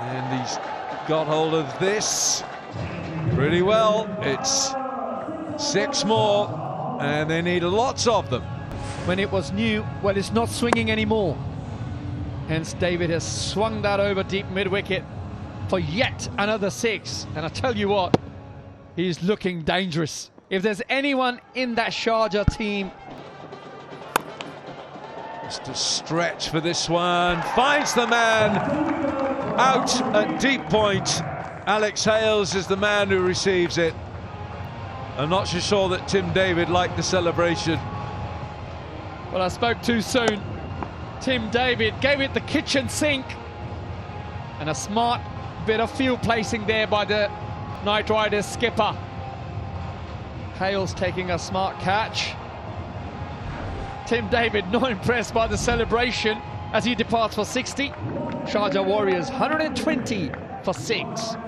And he's got hold of this pretty well. It's 6 more, and they need lots of them. When it was new, well, it's not swinging anymore. Hence, David has swung that over deep mid-wicket for yet another 6. And I tell you what, he's looking dangerous. If there's anyone in that Sharjah team. Just a stretch for this one. Finds the man out at deep point. Alex Hales is the man who receives it. I'm not so sure that Tim David liked the celebration. Well, I spoke too soon. Tim David gave it the kitchen sink. And a smart bit of field placing there by the Knight Riders skipper. Hales taking a smart catch. Tim David not impressed by the celebration as he departs for 60. Sharjah Warriors 120 for 6.